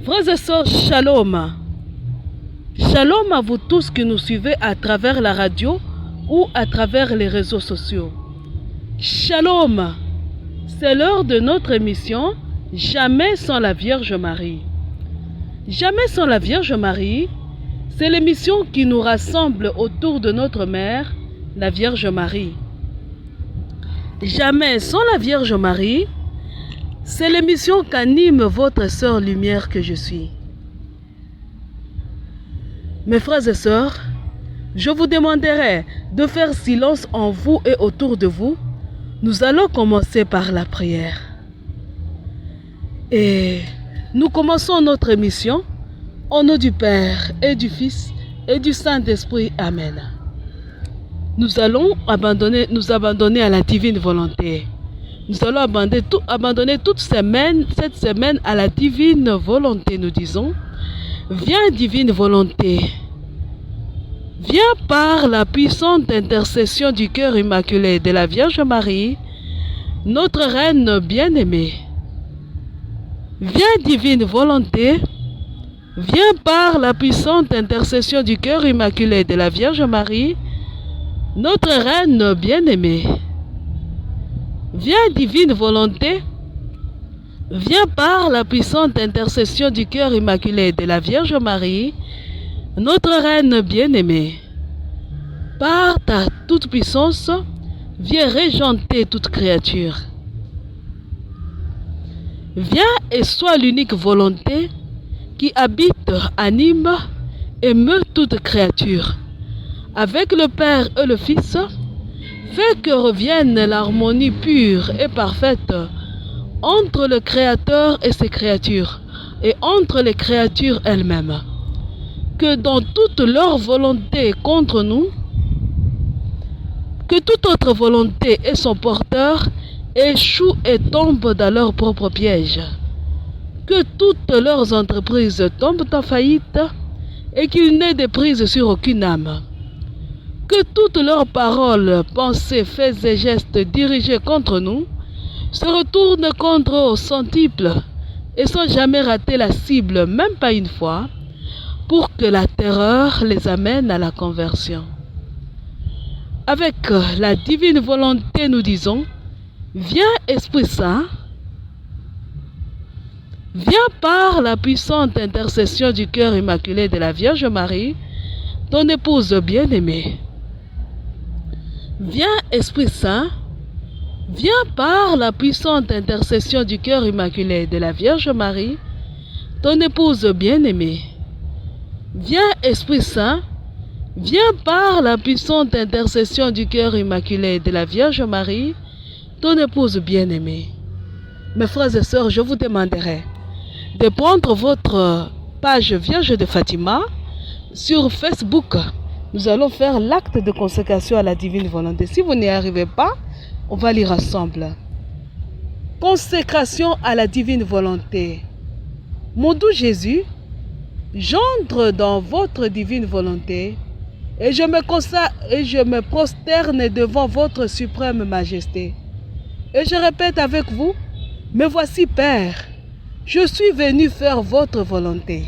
Frères et sœurs, shalom. Shalom à vous tous qui nous suivez à travers la radio ou à travers les réseaux sociaux. Shalom. C'est l'heure de notre émission Jamais sans la Vierge Marie. Jamais sans la Vierge Marie, c'est l'émission qui nous rassemble autour de notre mère, la Vierge Marie. Jamais sans la Vierge Marie, c'est l'émission qu'anime votre sœur lumière que je suis. Mes frères et sœurs, je vous demanderai de faire silence en vous et autour de vous. Nous allons commencer par la prière. Et nous commençons notre émission au nom du Père et du Fils et du Saint-Esprit. Amen. Nous allons nous abandonner à la divine volonté. Nous allons abandonner cette semaine à la divine volonté. Nous disons, viens divine volonté. Viens par la puissante intercession du cœur immaculé de la Vierge Marie, notre Reine bien-aimée. Viens divine volonté. Viens par la puissante intercession du cœur immaculé de la Vierge Marie, notre Reine bien-aimée. Viens divine volonté. Viens par la puissante intercession du cœur immaculé de la Vierge Marie, notre Reine bien-aimée. Par ta toute puissance, viens régenter toute créature. Viens et sois l'unique volonté qui habite, anime et meut toute créature. Avec le Père et le Fils, fais que revienne l'harmonie pure et parfaite entre le Créateur et ses créatures, et entre les créatures elles-mêmes. Que dans toute leur volonté contre nous, que toute autre volonté et son porteur échouent et tombent dans leur propre piège. Que toutes leurs entreprises tombent en faillite et qu'il n'ait de prise sur aucune âme. Que toutes leurs paroles, pensées, faits et gestes dirigés contre nous se retournent contre eux au centuple et sans jamais rater la cible, même pas une fois, pour que la terreur les amène à la conversion. Avec la divine volonté, nous disons, viens Esprit Saint, viens par la puissante intercession du cœur immaculé de la Vierge Marie, ton épouse bien-aimée. Viens Esprit Saint, viens par la puissante intercession du cœur immaculé de la Vierge Marie, ton épouse bien-aimée. Viens Esprit Saint, viens par la puissante intercession du cœur immaculé de la Vierge Marie, ton épouse bien-aimée. Mes frères et sœurs, je vous demanderai de prendre votre page Vierge de Fatima sur Facebook. Nous allons faire l'acte de consécration à la divine volonté. Si vous n'y arrivez pas, on va lire ensemble. Consécration à la divine volonté. Mon doux Jésus, j'entre dans votre divine volonté et je me prosterne devant votre suprême majesté. Et je répète avec vous, me voici Père, je suis venu faire votre volonté.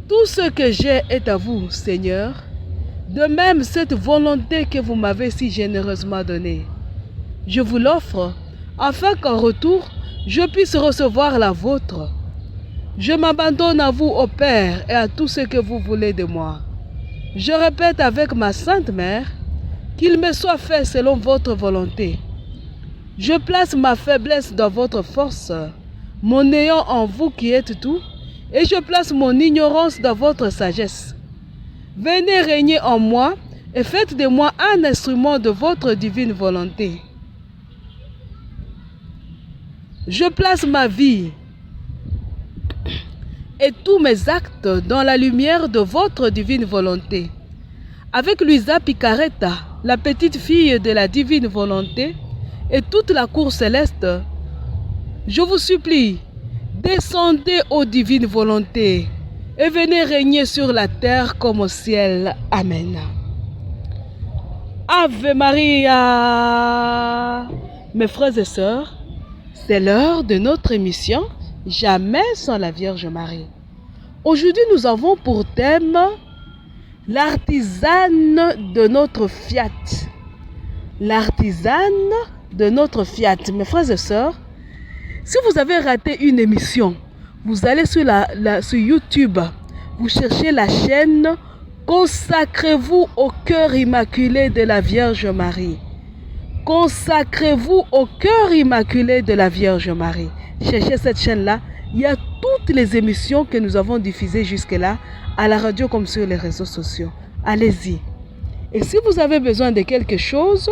Tout ce que j'ai est à vous, Seigneur, de même cette volonté que vous m'avez si généreusement donnée. Je vous l'offre afin qu'en retour, je puisse recevoir la vôtre. Je m'abandonne à vous, ô Père, et à tout ce que vous voulez de moi. Je répète avec ma Sainte Mère, qu'il me soit fait selon votre volonté. Je place ma faiblesse dans votre force, mon néant en vous qui êtes tout, et je place mon ignorance dans votre sagesse. Venez régner en moi et faites de moi un instrument de votre divine volonté. Je place ma vie et tous mes actes dans la lumière de votre divine volonté. Avec Luisa Picaretta, la petite fille de la divine volonté, et toute la cour céleste, je vous supplie, descendez aux divines volontés et venez régner sur la terre comme au ciel. Amen. Ave Maria. Mes frères et sœurs, C'est l'heure de notre émission Jamais sans la Vierge Marie. Aujourd'hui, nous avons pour thème l'artisane de notre Fiat. L'artisane de notre Fiat. Mes frères et sœurs, si vous avez raté une émission, vous allez sur YouTube, vous cherchez la chaîne Consacrez-vous au cœur immaculé de la Vierge Marie. Consacrez-vous au cœur immaculé de la Vierge Marie. Cherchez cette chaîne-là. Il y a toutes les émissions que nous avons diffusées jusque-là, à la radio comme sur les réseaux sociaux. Allez-y. Et si vous avez besoin de quelque chose,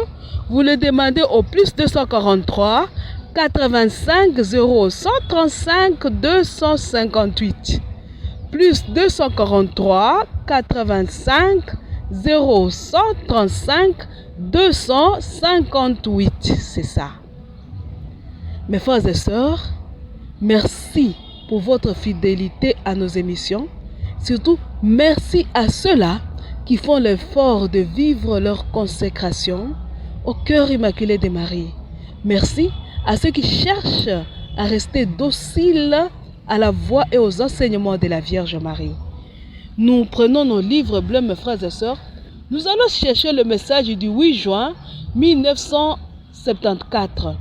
vous le demandez au plus 243 85 0 135 258. Plus 243 85 0 135 258. C'est ça. Mes frères et sœurs, merci pour votre fidélité à nos émissions. Surtout, merci à ceux-là qui font l'effort de vivre leur consécration au cœur immaculé de Marie. Merci à ceux qui cherchent à rester dociles à la voix et aux enseignements de la Vierge Marie. Nous prenons nos livres bleus, mes frères et sœurs. Nous allons chercher le message du 8 juin 1974.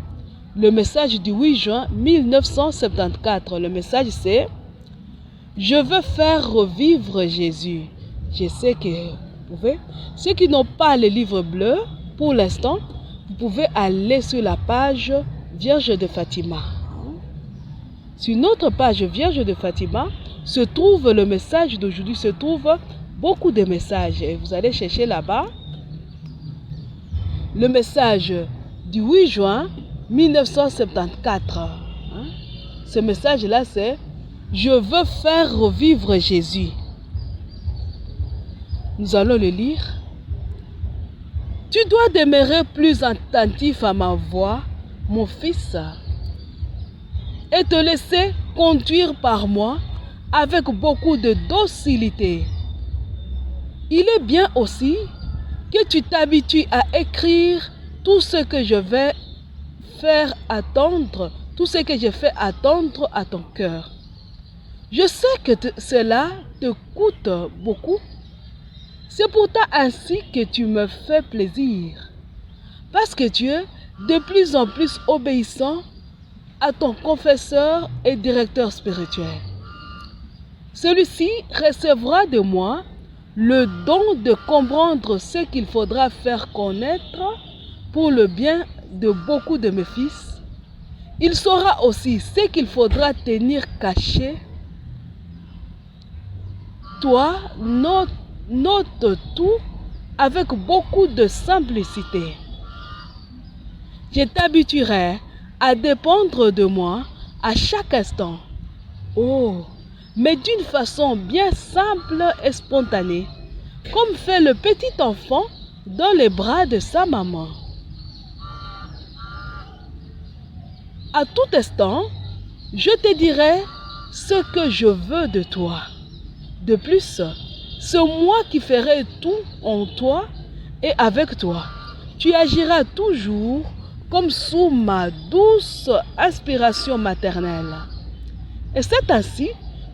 Le message du 8 juin 1974. Le message c'est « Je veux faire revivre Jésus ». Je sais que vous pouvez. Ceux qui n'ont pas le livre bleu, pour l'instant, vous pouvez aller sur la page Vierge de Fatima. Sur notre page Vierge de Fatima se trouve le message d'aujourd'hui, se trouve beaucoup de messages. Et vous allez chercher là-bas le message du 8 juin 1974. Ce message-là, c'est « Je veux faire revivre Jésus ». Nous allons le lire. « Tu dois demeurer plus attentif à ma voix, mon fils, et te laisser conduire par moi avec beaucoup de docilité. Il est bien aussi que tu t'habitues à écrire tout ce que je vais faire attendre, tout ce que je fais attendre à ton cœur. Je sais que cela te coûte beaucoup. C'est pourtant ainsi que tu me fais plaisir, parce que tu es de plus en plus obéissant à ton confesseur et directeur spirituel. Celui-ci recevra de moi le don de comprendre ce qu'il faudra faire connaître pour le bien de beaucoup de mes fils. Il saura aussi ce qu'il faudra tenir caché. Toi, note tout avec beaucoup de simplicité. Je t'habituerai à dépendre de moi à chaque instant. Oh, mais d'une façon bien simple et spontanée, comme fait le petit enfant dans les bras de sa maman. À tout instant, je te dirai ce que je veux de toi. De plus, c'est moi qui ferai tout en toi et avec toi. Tu agiras toujours comme sous ma douce inspiration maternelle. Et c'est ainsi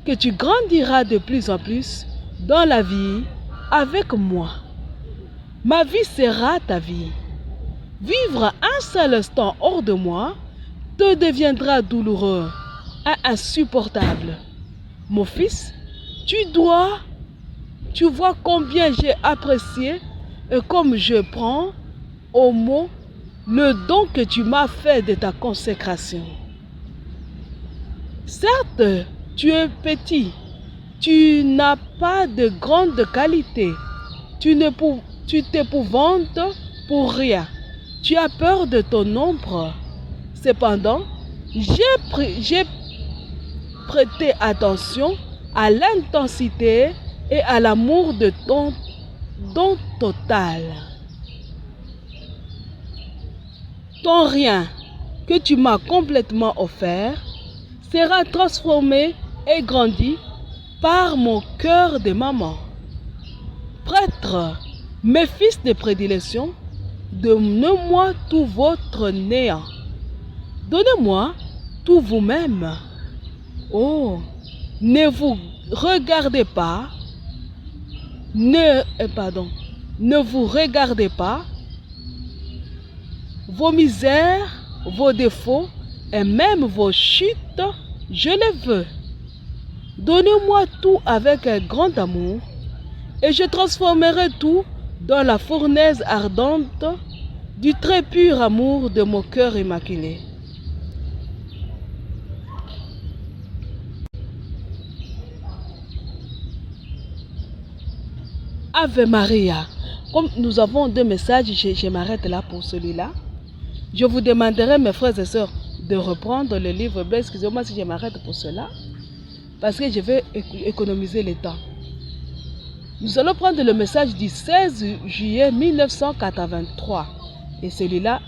que tu grandiras de plus en plus dans la vie avec moi. Ma vie sera ta vie. Vivre un seul instant hors de moi te deviendra douloureux et insupportable. Mon fils, tu vois combien j'ai apprécié et comme je prends au mot le don que tu m'as fait de ta consécration. Certes, tu es petit, tu n'as pas de grande qualité, tu t'épouvantes pour rien, tu as peur de ton ombre. Cependant, j'ai prêté attention à l'intensité et à l'amour de ton don total. Ton rien que tu m'as complètement offert sera transformé et grandi par mon cœur de maman. Prêtre, mes fils de prédilection, donnez-moi tout votre néant. Donnez-moi tout vous-même. Oh, ne vous regardez pas, ne vous regardez pas vos misères, vos défauts et même vos chutes, je les veux. Donnez-moi tout avec un grand amour et je transformerai tout dans la fournaise ardente du très pur amour de mon cœur immaculé. Ave Maria. Comme nous avons deux messages, je m'arrête là pour celui-là. Je vous demanderai, mes frères et sœurs, de reprendre le livre bleu. Excusez-moi si je m'arrête pour cela, parce que je vais économiser le temps. Nous allons prendre le message du 16 juillet 1983. Et celui-là,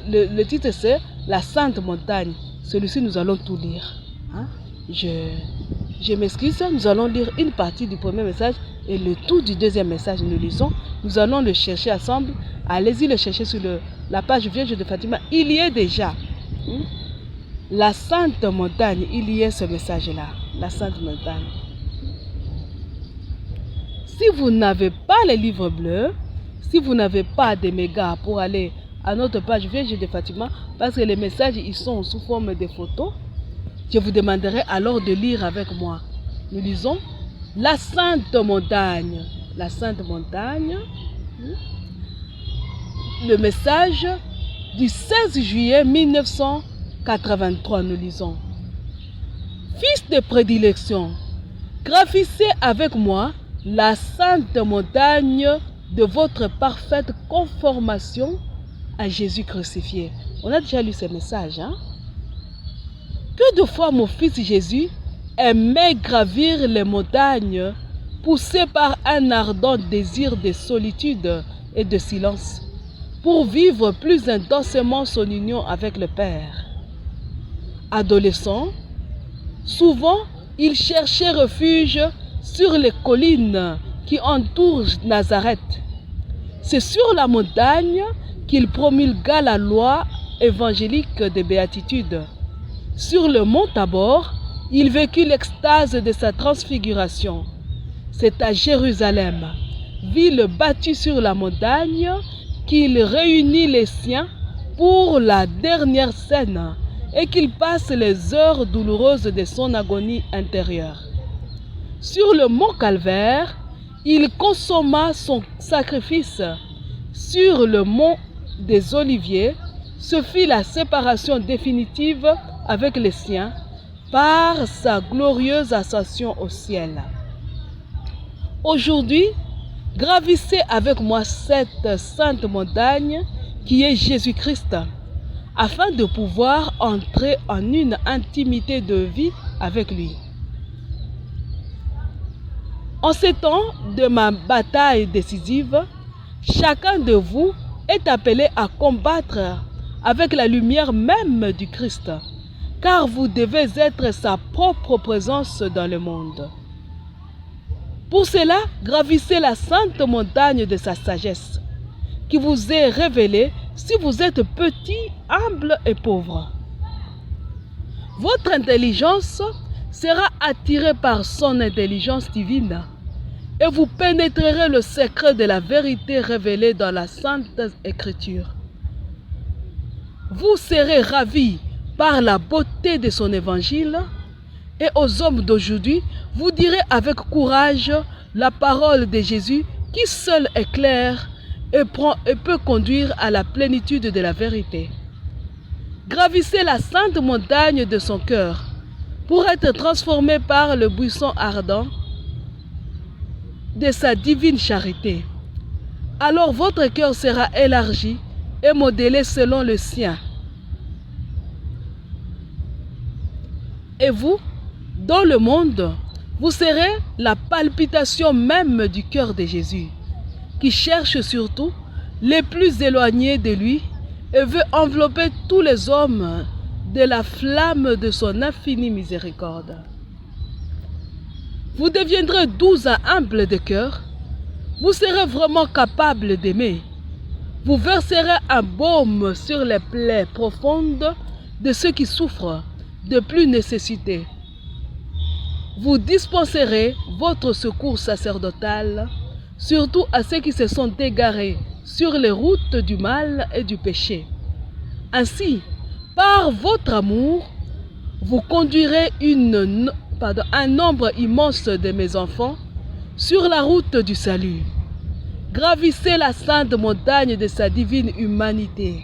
le titre c'est La Sainte Montagne. Celui-ci, nous allons tout lire. Hein? Je m'excuse, nous allons lire une partie du premier message et le tout du deuxième message. Nous lisons, nous allons le chercher ensemble. Allez-y le chercher sur la page Vierge de Fatima. Il y est déjà. La Sainte Montagne, il y est ce message-là. La Sainte Montagne. Si vous n'avez pas les livres bleus, si vous n'avez pas de mégas pour aller à notre page Vierge de Fatima, parce que les messages ils sont sous forme de photos, je vous demanderai alors de lire avec moi. Nous lisons La Sainte Montagne. La Sainte Montagne. Le message du 16 juillet 1983, nous lisons. Fils de prédilection, gravissez avec moi la sainte montagne de votre parfaite conformation à Jésus crucifié. On a déjà lu ce message, hein? Que de fois mon fils Jésus aimait gravir les montagnes, poussé par un ardent désir de solitude et de silence, pour vivre plus intensément son union avec le Père. Adolescent, souvent il cherchait refuge sur les collines qui entourent Nazareth. C'est sur la montagne qu'il promulgua la loi évangélique de béatitude. Sur le mont Tabor, il vécut l'extase de sa transfiguration. C'est à Jérusalem, ville bâtie sur la montagne, qu'il réunit les siens pour la dernière scène et qu'il passe les heures douloureuses de son agonie intérieure. Sur le mont Calvaire, il consomma son sacrifice. Sur le mont des Oliviers, ce fit la séparation définitive avec les siens par sa glorieuse ascension au ciel. Aujourd'hui, gravissez avec moi cette sainte montagne qui est Jésus-Christ, afin de pouvoir entrer en une intimité de vie avec lui. En ces temps de ma bataille décisive, chacun de vous est appelé à combattre avec la lumière même du Christ, car vous devez être sa propre présence dans le monde. Pour cela, gravissez la sainte montagne de sa sagesse, qui vous est révélée si vous êtes petit, humble et pauvre. Votre intelligence sera attirée par son intelligence divine, et vous pénétrerez le secret de la vérité révélée dans la Sainte Écriture. Vous serez ravis par la beauté de son évangile, et aux hommes d'aujourd'hui, vous direz avec courage la parole de Jésus qui seul est claire et peut conduire à la plénitude de la vérité. Gravissez la sainte montagne de son cœur pour être transformé par le buisson ardent de sa divine charité. Alors votre cœur sera élargi et modélé selon le sien. Et vous, dans le monde, vous serez la palpitation même du cœur de Jésus, qui cherche surtout les plus éloignés de lui et veut envelopper tous les hommes de la flamme de son infinie miséricorde. Vous deviendrez doux et humble de cœur. Vous serez vraiment capable d'aimer. Vous verserez un baume sur les plaies profondes de ceux qui souffrent de plus nécessité. Vous dispenserez votre secours sacerdotal, surtout à ceux qui se sont égarés sur les routes du mal et du péché. Ainsi, par votre amour, vous conduirez un nombre immense de mes enfants sur la route du salut. Gravissez la sainte montagne de sa divine humanité,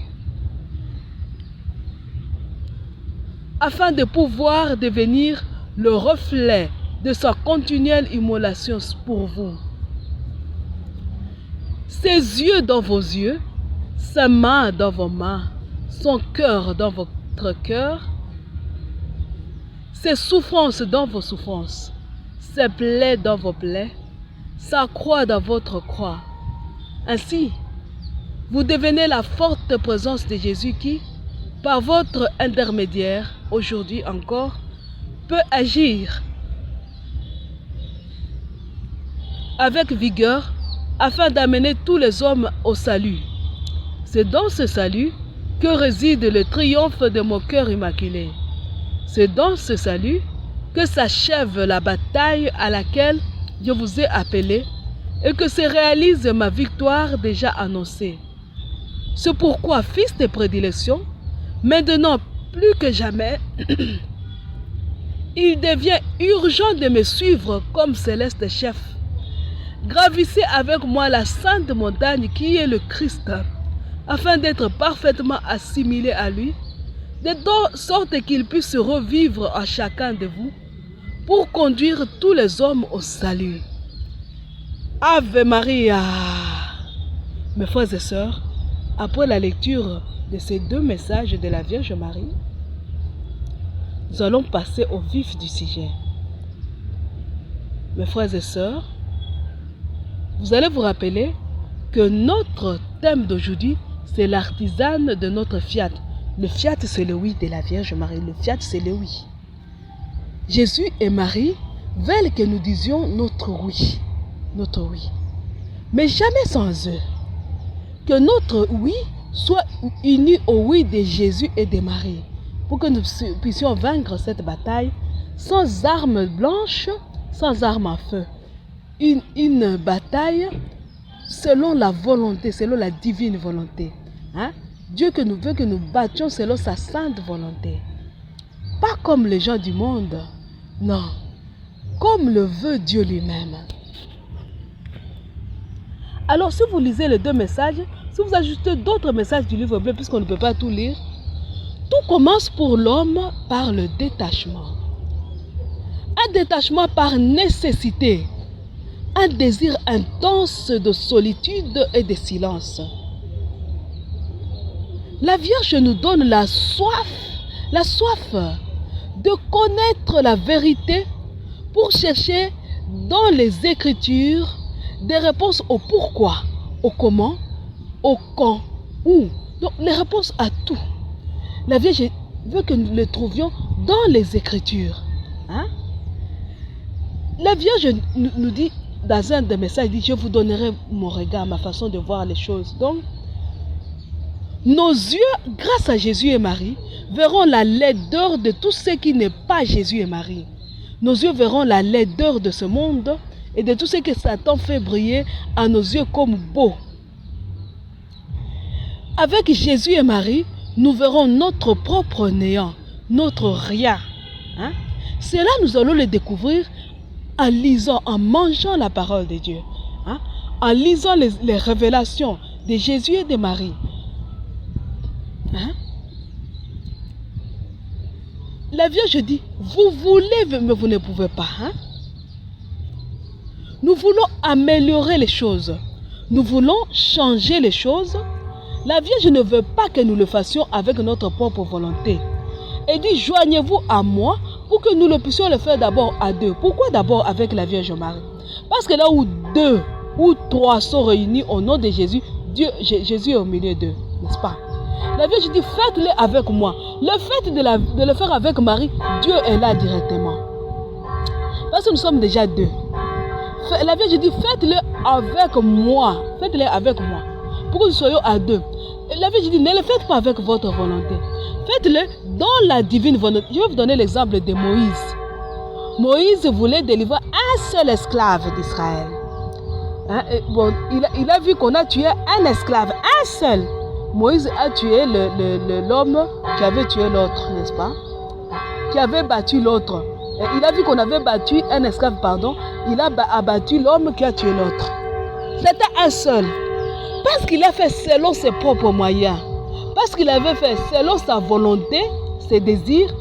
afin de pouvoir devenir le reflet de sa continuelle immolation pour vous. Ses yeux dans vos yeux, sa main dans vos mains, son cœur dans votre cœur, ses souffrances dans vos souffrances, ses plaies dans vos plaies, sa croix dans votre croix. Ainsi, vous devenez la forte présence de Jésus qui, par votre intermédiaire, aujourd'hui encore, peut agir avec vigueur afin d'amener tous les hommes au salut. C'est dans ce salut que réside le triomphe de mon cœur immaculé. C'est dans ce salut que s'achève la bataille à laquelle je vous ai appelé et que se réalise ma victoire déjà annoncée. C'est pourquoi, fils de prédilection, maintenant plus que jamais, il devient urgent de me suivre comme céleste chef. Gravissez avec moi la sainte montagne qui est le Christ, afin d'être parfaitement assimilé à lui, de sorte qu'il puisse revivre en chacun de vous, pour conduire tous les hommes au salut. Ave Maria! Mes frères et sœurs, après la lecture de ces deux messages de la Vierge Marie, nous allons passer au vif du sujet. Mes frères et sœurs, vous allez vous rappeler que notre thème d'aujourd'hui, c'est l'artisane de notre fiat. Le fiat, c'est le oui de la Vierge Marie. Le fiat, c'est le oui. Jésus et Marie veulent que nous disions notre oui. Notre oui. Mais jamais sans eux. Que notre oui soit uni au oui de Jésus et de Marie, pour que nous puissions vaincre cette bataille sans armes blanches, sans armes à feu. Une bataille selon la volonté, selon la divine volonté. Hein? Dieu que nous veut que nous battions selon sa sainte volonté. Pas comme les gens du monde, non, comme le veut Dieu lui-même. Alors si vous lisez les deux messages, si vous ajoutez d'autres messages du livre bleu, puisqu'on ne peut pas tout lire, tout commence pour l'homme par le détachement. Un détachement par nécessité, un désir intense de solitude et de silence. La Vierge nous donne la soif de connaître la vérité pour chercher dans les Écritures des réponses au pourquoi, au comment, au quand, où. Donc les réponses à tout. La Vierge veut que nous les trouvions dans les Écritures. Hein? La Vierge nous dit dans un des messages, dit, je vous donnerai mon regard, ma façon de voir les choses. Donc, nos yeux, grâce à Jésus et Marie, verront la laideur de tout ce qui n'est pas Jésus et Marie. Nos yeux verront la laideur de ce monde et de tout ce que Satan fait briller à nos yeux comme beau. Avec Jésus et Marie, nous verrons notre propre néant, notre rien. Hein? Cela, nous allons le découvrir en lisant, en mangeant la parole de Dieu. Hein? En lisant les révélations de Jésus et de Marie. Hein? La Vierge dit, vous voulez, mais vous ne pouvez pas. Hein? Nous voulons améliorer les choses. Nous voulons changer les choses. La Vierge ne veut pas que nous le fassions avec notre propre volonté. Elle dit, joignez-vous à moi pour que nous le puissions le faire d'abord à deux. Pourquoi d'abord avec la Vierge Marie? Parce que là où deux ou trois sont réunis au nom de Jésus, Jésus est au milieu d'eux, n'est-ce pas? La Vierge dit, faites-le avec moi. Le fait de le faire avec Marie, Dieu est là directement. Parce que nous sommes déjà deux. La Vierge dit, faites-le avec moi. Faites-le avec moi. pour que nous soyons à deux. Et la Vierge dit, ne le faites pas avec votre volonté. Faites-le dans la divine volonté. Je vais vous donner l'exemple de Moïse. Moïse voulait délivrer un seul esclave d'Israël. Hein? Bon, il a vu qu'on a tué un esclave, un seul. Moïse a tué l'homme qui avait tué l'autre, n'est-ce pas? Qui avait battu l'autre. Il a vu qu'on avait battu un esclave, pardon. Il a abattu l'homme qui a tué l'autre. C'était un seul. Parce qu'il a fait selon ses propres moyens. Parce qu'il avait fait selon sa volonté, ses désirs.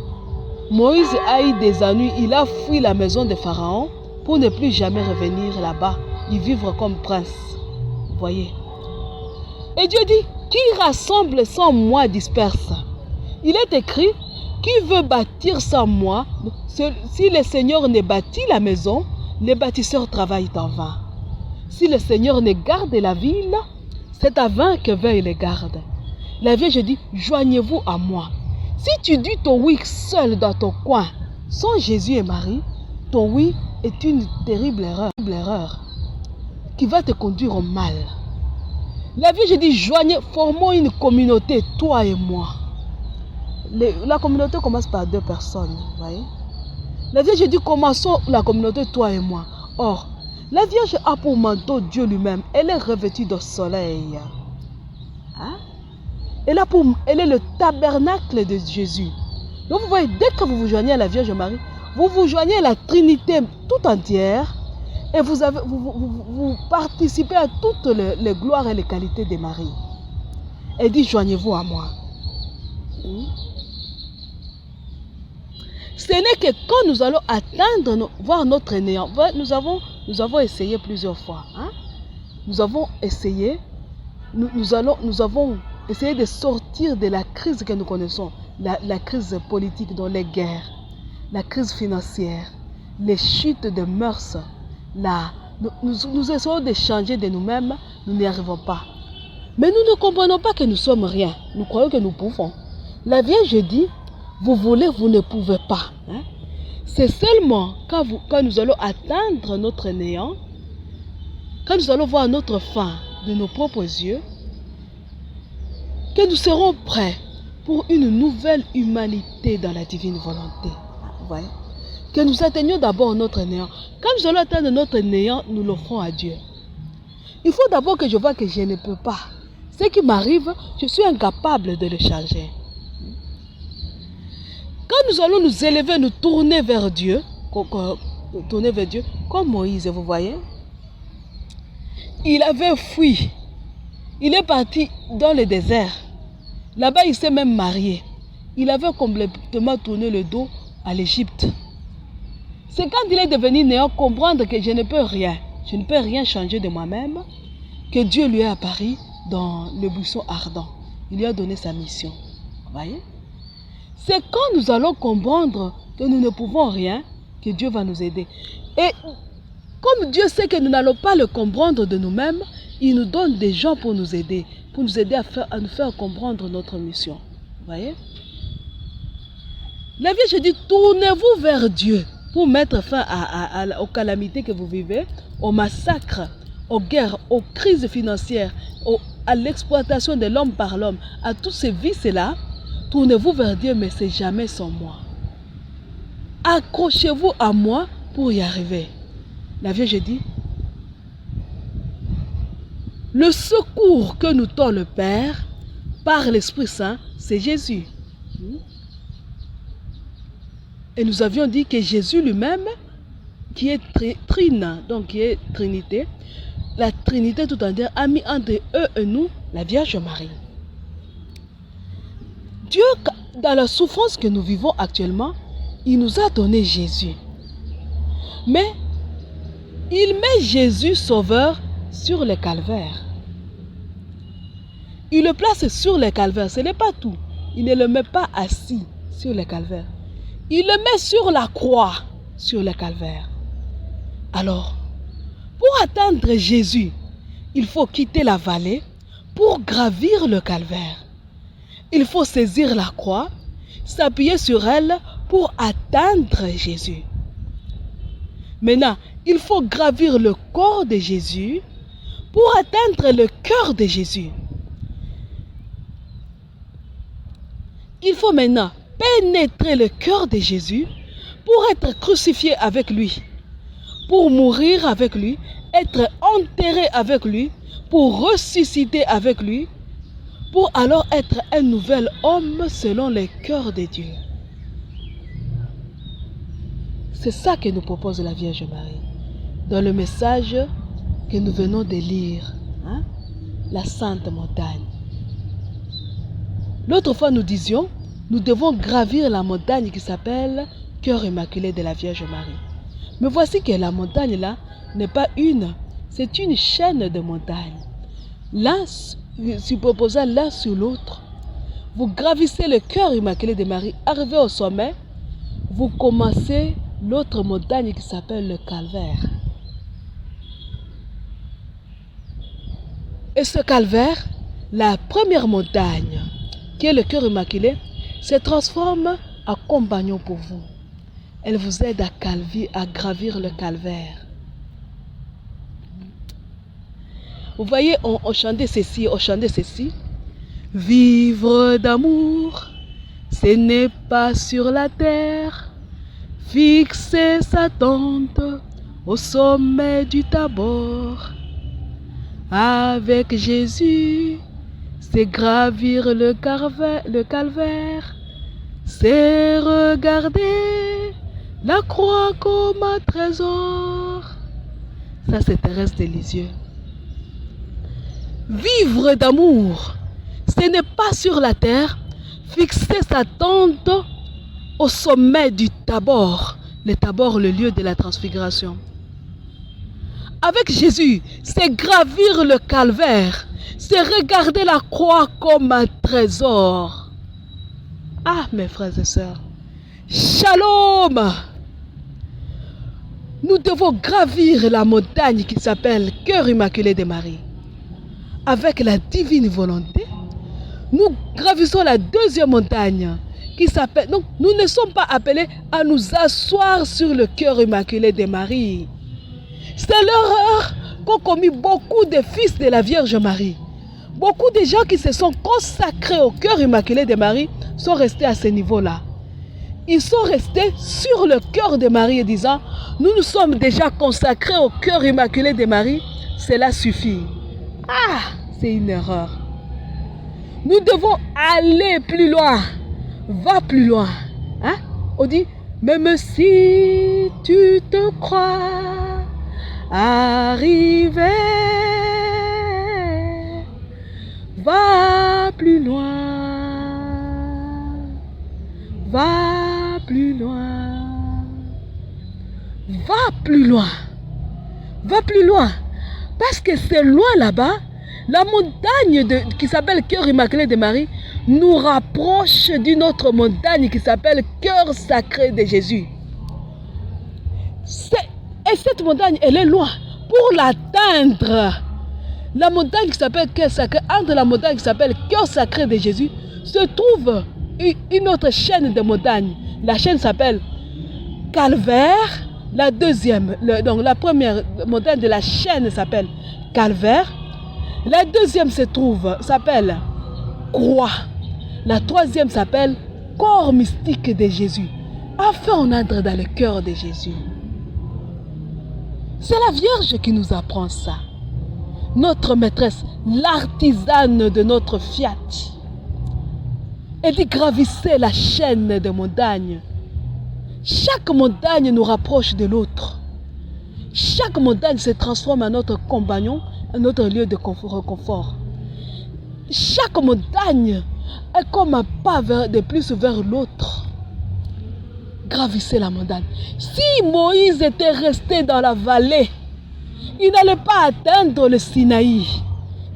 Moïse a eu des ennuis. Il a fui la maison de Pharaon pour ne plus jamais revenir là-bas y vivre comme prince. Vous voyez? Et Dieu dit, qui rassemble sans moi disperse. Il est écrit, qui veut bâtir sans moi, si le Seigneur ne bâtit la maison, les bâtisseurs travaillent en vain. Si le Seigneur ne garde la ville, c'est à vain que veuille les gardes. La Vierge dit, joignez-vous à moi. Si tu dis ton oui seul dans ton coin, sans Jésus et Marie, ton oui est une terrible erreur qui va te conduire au mal. La Vierge dit, formons une communauté, toi et moi. La communauté commence par deux personnes, vous voyez. La Vierge dit, commençons la communauté, toi et moi. Or, la Vierge a pour manteau Dieu lui-même. Elle est revêtue de soleil. Hein? Elle est le tabernacle de Jésus. Donc vous voyez, dès que vous vous joignez à la Vierge Marie, vous vous joignez à la Trinité tout entière et vous participez à toutes les gloires et les qualités de Marie. Elle dit, joignez-vous à moi. Ce n'est que quand nous allons atteindre, voir notre néant. Nous avons essayé plusieurs fois. Hein? Nous avons essayé, nous avons essayé de sortir de la crise que nous connaissons. La crise politique dans les guerres, la crise financière, les chutes de mœurs. Nous essayons de changer de nous-mêmes, nous n'y arrivons pas. Mais nous ne comprenons pas que nous sommes rien. Nous croyons que nous pouvons. La Vierge dit, vous voulez, vous ne pouvez pas. Hein? C'est seulement quand nous allons atteindre notre néant, quand nous allons voir notre fin de nos propres yeux, que nous serons prêts pour une nouvelle humanité dans la divine volonté. Vous voyez? Que nous atteignions d'abord notre néant. Quand nous allons atteindre notre néant, nous l'offrons à Dieu. Il faut d'abord que je vois que je ne peux pas. Ce qui m'arrive, je suis incapable de le changer. Quand nous allons nous élever, nous tourner vers Dieu, comme Moïse, vous voyez, il avait fui. Il est parti dans le désert. Là-bas, il s'est même marié. Il avait complètement tourné le dos à l'Égypte. C'est quand il est devenu néant, comprendre que je ne peux rien changer de moi-même, que Dieu lui est apparu dans le buisson ardent. Il lui a donné sa mission. Vous voyez? C'est quand nous allons comprendre que nous ne pouvons rien, que Dieu va nous aider. Et comme Dieu sait que nous n'allons pas le comprendre de nous-mêmes, il nous donne des gens pour nous aider à nous faire comprendre notre mission. Vous voyez? La Vierge dit, tournez-vous vers Dieu pour mettre fin aux calamités que vous vivez, aux massacres, aux guerres, aux crises financières, à l'exploitation de l'homme par l'homme, à tous ces vices-là. Tournez-vous vers Dieu, mais c'est jamais sans moi. Accrochez-vous à moi pour y arriver. La Vierge dit, le secours que nous tend le Père par l'Esprit Saint, c'est Jésus. Et nous avions dit que Jésus lui-même, qui est trine, donc qui est Trinité, la Trinité tout entière a mis entre eux et nous la Vierge Marie. Dieu, dans la souffrance que nous vivons actuellement, il nous a donné Jésus. Mais il met Jésus sauveur sur le calvaire. Il le place sur le calvaire. Ce n'est pas tout. Il ne le met pas assis sur le calvaire. Il le met sur la croix, sur le calvaire. Alors, pour atteindre Jésus, il faut quitter la vallée pour gravir le calvaire. Il faut saisir la croix, s'appuyer sur elle pour atteindre Jésus. Maintenant, il faut gravir le corps de Jésus pour atteindre le cœur de Jésus. Il faut maintenant pénétrer le cœur de Jésus pour être crucifié avec lui, pour mourir avec lui, être enterré avec lui, pour ressusciter avec lui, pour alors être un nouvel homme selon le cœur de Dieu. C'est ça que nous propose la Vierge Marie dans le message que nous venons de lire, la Sainte Montagne. L'autre fois, nous disions, nous devons gravir la montagne qui s'appelle Cœur Immaculé de la Vierge Marie. Mais voici que la montagne là n'est pas une, c'est une chaîne de montagnes. L'un superposant l'un sur l'autre. Vous gravissez le Cœur Immaculé de Marie, arrivez au sommet, vous commencez l'autre montagne qui s'appelle le Calvaire. Et ce Calvaire, la première montagne, qui est le Cœur Immaculé, se transforme en compagnon pour vous. Elle vous aide à gravir le Calvaire. Vous voyez, on chantait ceci. Vivre d'amour, ce n'est pas sur la terre. Fixer sa tente au sommet du Tabor. Avec Jésus, c'est gravir le calvaire, c'est regarder la croix comme un trésor. Ça, c'est Thérèse de Lisieux. Vivre d'amour, ce n'est pas sur la terre, fixer sa tente au sommet du Tabor. Le Tabor, le lieu de la transfiguration. Avec Jésus, c'est gravir le calvaire, c'est regarder la croix comme un trésor. Ah, mes frères et sœurs, Shalom! Nous devons gravir la montagne qui s'appelle Cœur Immaculé de Marie. Avec la divine volonté, nous gravissons la deuxième montagne qui s'appelle... Donc, nous ne sommes pas appelés à nous asseoir sur le Cœur Immaculé de Marie. C'est l'erreur qu'ont commis beaucoup de fils de la Vierge Marie. Beaucoup de gens qui se sont consacrés au Cœur Immaculé de Marie sont restés à ce niveau-là. Ils sont restés sur le cœur de Marie et disant, nous nous sommes déjà consacrés au Cœur Immaculé de Marie, cela suffit. Ah, c'est une erreur. Nous devons aller plus loin. Va plus loin. On dit, même si tu te crois arrivé, va plus loin, va plus loin, va plus loin, va plus loin, parce que c'est loin là-bas, la montagne qui s'appelle Cœur Immaculé de Marie nous rapproche d'une autre montagne qui s'appelle Cœur Sacré de Jésus. Et cette montagne, elle est loin. Pour l'atteindre, la montagne qui s'appelle Cœur Sacré, entre la montagne qui s'appelle Cœur Sacré de Jésus, se trouve une autre chaîne de montagnes. La chaîne s'appelle Calvaire. La deuxième, donc la première montagne de la chaîne s'appelle Calvaire. La deuxième s'appelle Croix. La troisième s'appelle Corps mystique de Jésus. Afin on entre dans le cœur de Jésus. C'est la Vierge qui nous apprend ça. Notre maîtresse, l'artisane de notre fiat. Elle dit gravissez la chaîne de montagnes. Chaque montagne nous rapproche de l'autre. Chaque montagne se transforme en notre compagnon, en notre lieu de confort. Chaque montagne est comme un pas de plus vers l'autre. Gravissez la montagne. Si Moïse était resté dans la vallée, il n'allait pas atteindre le Sinaï.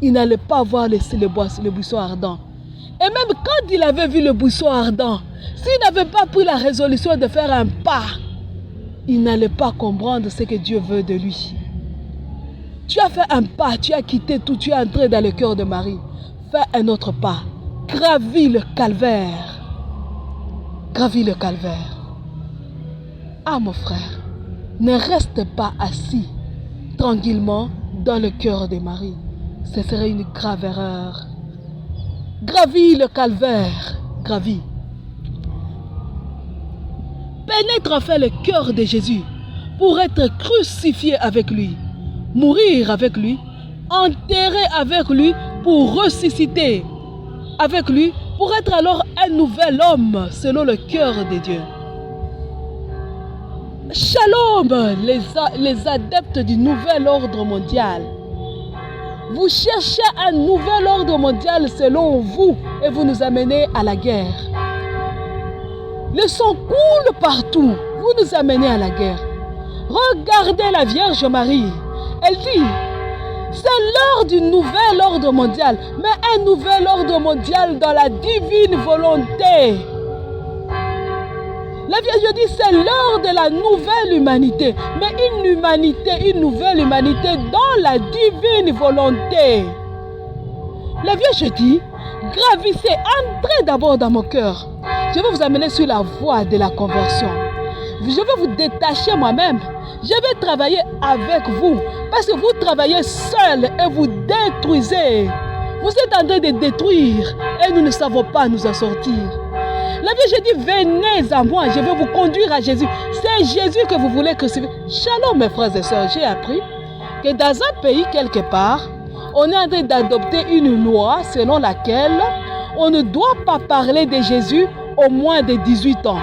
Il n'allait pas voir le buisson ardent. Et même quand il avait vu le buisson ardent, s'il n'avait pas pris la résolution de faire un pas, il n'allait pas comprendre ce que Dieu veut de lui. Tu as fait un pas, tu as quitté tout, tu es entré dans le cœur de Marie. Fais un autre pas. Gravis le calvaire. Gravis le calvaire. Ah mon frère, ne reste pas assis tranquillement dans le cœur de Marie. Ce serait une grave erreur. Gravis le calvaire. Gravis. pénètre enfin le cœur de Jésus pour être crucifié avec lui, mourir avec lui, enterré avec lui pour ressusciter avec lui, pour être alors un nouvel homme selon le cœur de Dieu. Shalom, les adeptes du nouvel ordre mondial. Vous cherchez un nouvel ordre mondial selon vous et vous nous amenez à la guerre. Le sang coule partout, vous nous amenez à la guerre. Regardez la Vierge Marie, elle dit, c'est l'heure du nouvel ordre mondial, mais un nouvel ordre mondial dans la divine volonté. La Vierge dit, c'est l'heure de la nouvelle humanité, mais une nouvelle humanité dans la divine volonté. La Vierge dit, gravissez, entrez d'abord dans mon cœur. Je vais vous amener sur la voie de la conversion. Je vais vous détacher moi-même. Je vais travailler avec vous. Parce que vous travaillez seul et vous détruisez. Vous êtes en train de détruire et nous ne savons pas nous en sortir. La Vierge dit, venez à moi, je vais vous conduire à Jésus. C'est Jésus que vous voulez crucifier. Shalom mes frères et sœurs, j'ai appris que dans un pays quelque part, on est en train d'adopter une loi selon laquelle on ne doit pas parler de Jésus au moins de 18 ans.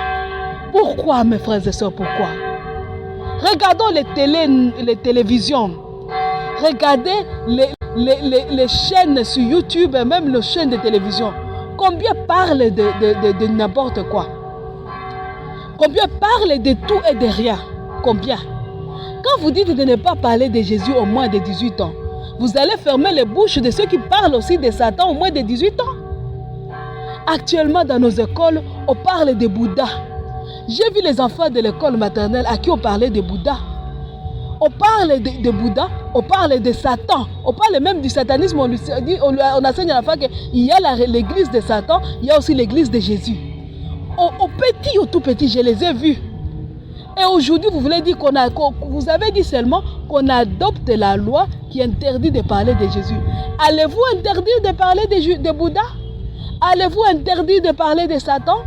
Pourquoi mes frères et sœurs, pourquoi? Regardons les télévisions. Regardez les chaînes sur YouTube, même les chaînes de télévision. Combien parlent de n'importe quoi? Combien parlent de tout et de rien? Combien? Quand vous dites de ne pas parler de Jésus au moins de 18 ans, vous allez fermer les bouches de ceux qui parlent aussi de Satan au moins de 18 ans. Actuellement, dans nos écoles, on parle de Bouddha. J'ai vu les enfants de l'école maternelle à qui on parlait de Bouddha. On parle de Bouddha, on parle de Satan, on parle même du satanisme. On enseigne à l'enfant qu'il y a l'église de Satan, il y a aussi l'église de Jésus. Au petit, au tout petit, je les ai vus. Et aujourd'hui, vous voulez dire vous avez dit seulement qu'on adopte la loi qui interdit de parler de Jésus. Allez-vous interdire de parler de Bouddha? Allez-vous interdire de parler de Satan?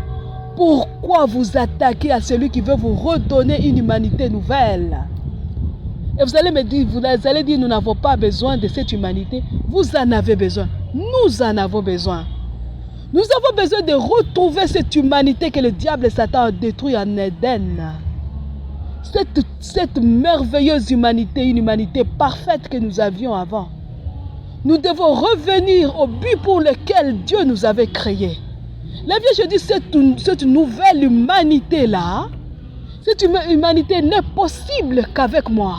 Pourquoi vous attaquez à celui qui veut vous redonner une humanité nouvelle? Et vous allez me dire, nous n'avons pas besoin de cette humanité. Vous en avez besoin. Nous en avons besoin. Nous avons besoin de retrouver cette humanité que le diable et Satan ont détruite en Éden. Cette merveilleuse humanité, une humanité parfaite que nous avions avant. Nous devons revenir au but pour lequel Dieu nous avait créés. La Vierge dit, cette nouvelle humanité-là, cette humanité n'est possible qu'avec moi.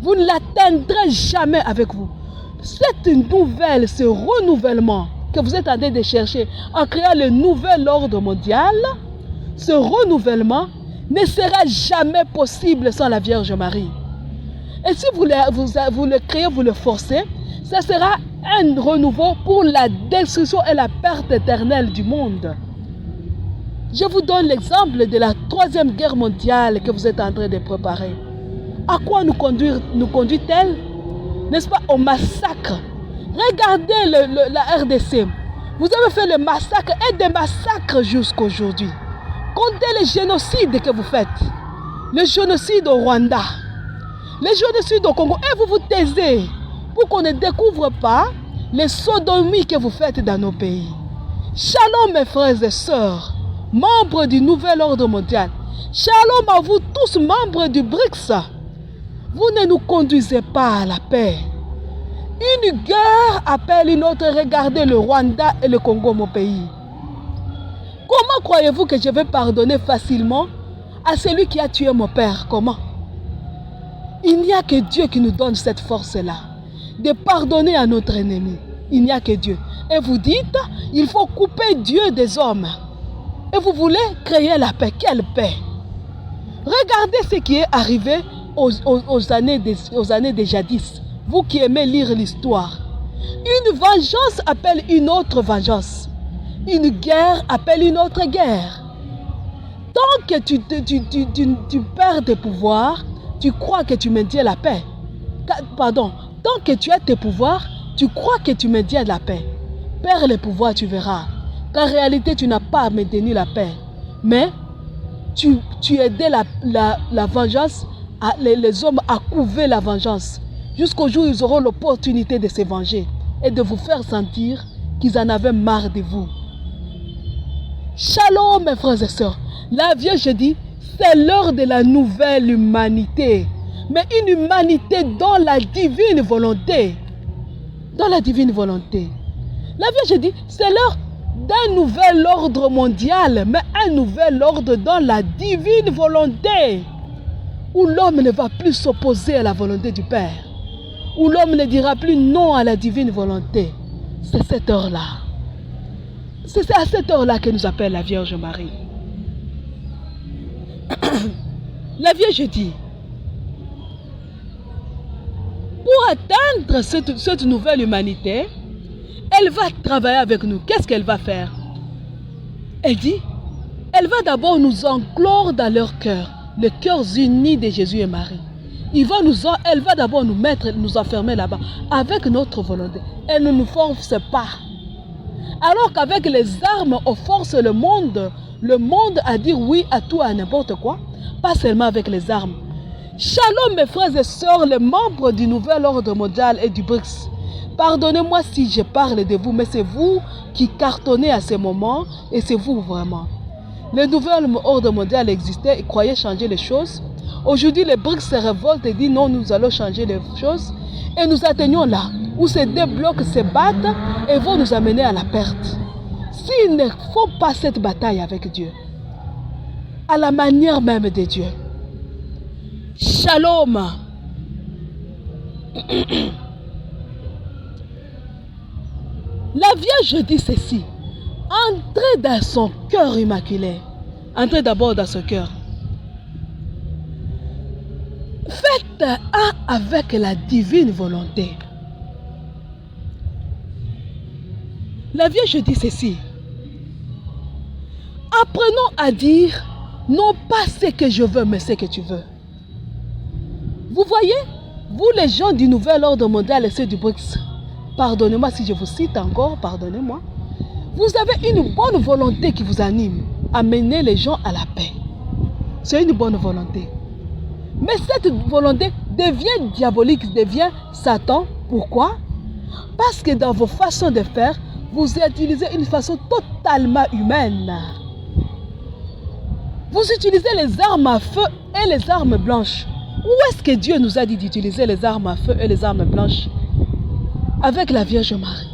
Vous ne l'atteindrez jamais avec vous. Cette nouvelle, ce renouvellement que vous êtes en train de chercher en créant le nouvel ordre mondial, ce renouvellement ne sera jamais possible sans la Vierge Marie. Et si vous le créez, vous le forcez, ça sera un renouveau pour la destruction et la perte éternelle du monde. Je vous donne l'exemple de la 3e guerre mondiale que vous êtes en train de préparer. À quoi nous conduit-elle? N'est-ce pas? Au massacre. Regardez la RDC. Vous avez fait le massacre et des massacres jusqu'à aujourd'hui. Comptez les génocides que vous faites. Le génocide au Rwanda. Le génocide au Congo. Et vous vous taisez pour qu'on ne découvre pas les sodomies que vous faites dans nos pays. Shalom mes frères et sœurs, membres du nouvel ordre mondial. Shalom à vous tous, membres du BRICS. Vous ne nous conduisez pas à la paix. Une guerre appelle une autre. Regardez le Rwanda et le Congo, mon pays. Comment croyez-vous que je vais pardonner facilement à celui qui a tué mon père? Comment? Il n'y a que Dieu qui nous donne cette force-là, de pardonner à notre ennemi. Il n'y a que Dieu. Et vous dites, il faut couper Dieu des hommes. Et vous voulez créer la paix. Quelle paix? Regardez ce qui est arrivé aux années des jadis. Vous qui aimez lire l'histoire. Une vengeance appelle une autre vengeance. Une guerre appelle une autre guerre. Tant que tu perds tes pouvoirs, tu crois que tu maintiens la paix. Pardon, tant que tu as tes pouvoirs, tu crois que tu maintiens la paix. Perds les pouvoirs, tu verras qu'en réalité, tu n'as pas maintenu la paix. Mais tu aidais la vengeance, les hommes à couver la vengeance. Jusqu'au jour où ils auront l'opportunité de se venger et de vous faire sentir qu'ils en avaient marre de vous. Shalom mes frères et sœurs. La Vierge dit, c'est l'heure de la nouvelle humanité. Mais une humanité dans la divine volonté. Dans la divine volonté. La Vierge dit, c'est l'heure d'un nouvel ordre mondial, mais un nouvel ordre dans la divine volonté. Où l'homme ne va plus s'opposer à la volonté du Père. Où l'homme ne dira plus non à la divine volonté. C'est cette heure-là. C'est à cette heure-là que nous appelle la Vierge Marie. La Vierge dit, pour atteindre cette nouvelle humanité, elle va travailler avec nous. Qu'est-ce qu'elle va faire? Elle dit, elle va d'abord nous enclore dans leur cœur, les cœurs unis de Jésus et Marie. Elle va d'abord nous enfermer là-bas avec notre volonté. Elle ne nous force pas. Alors qu'avec les armes, on force le monde à dire oui à tout, à n'importe quoi. Pas seulement avec les armes. Shalom mes frères et sœurs, les membres du nouvel ordre mondial et du BRICS. Pardonnez-moi si je parle de vous, mais c'est vous qui cartonnez à ce moment et c'est vous vraiment. Le nouvel ordre mondial existait et croyait changer les choses. Aujourd'hui, les BRICS se révoltent et disent non, nous allons changer les choses. Et nous atteignons là, où ces deux blocs se battent et vont nous amener à la perte. S'ils ne font pas cette bataille avec Dieu, à la manière même de Dieu. Shalom. La Vierge dit ceci. Entrez dans son cœur immaculé. Entrez d'abord dans ce cœur. Faites un avec la divine volonté. La Vierge dit ceci. Apprenons à dire non pas ce que je veux, mais ce que tu veux. Vous voyez, vous les gens du nouvel ordre mondial et ceux du BRICS, pardonnez-moi si je vous cite encore, pardonnez-moi. Vous avez une bonne volonté qui vous anime à mener les gens à la paix. C'est une bonne volonté. Mais cette volonté devient diabolique, devient Satan. Pourquoi? Parce que dans vos façons de faire, vous utilisez une façon totalement humaine. Vous utilisez les armes à feu et les armes blanches. Où est-ce que Dieu nous a dit d'utiliser les armes à feu et les armes blanches? Avec la Vierge Marie.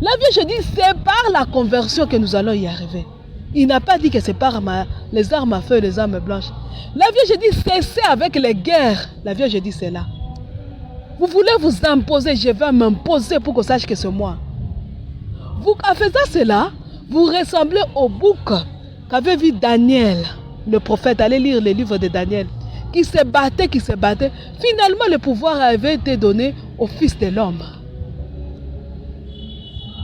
La Vierge dit c'est par la conversion que nous allons y arriver. Il n'a pas dit que c'est par les armes à feu et les armes blanches. La Vierge dit cessez avec les guerres. La Vierge dit c'est là. Vous voulez vous imposer, je vais m'imposer pour qu'on sache que c'est moi. Vous, en faisant cela, vous ressemblez au bouc qu'avait vu Daniel, le prophète. Allez lire les livres de Daniel. Qui se battait. Finalement, le pouvoir avait été donné au Fils de l'homme.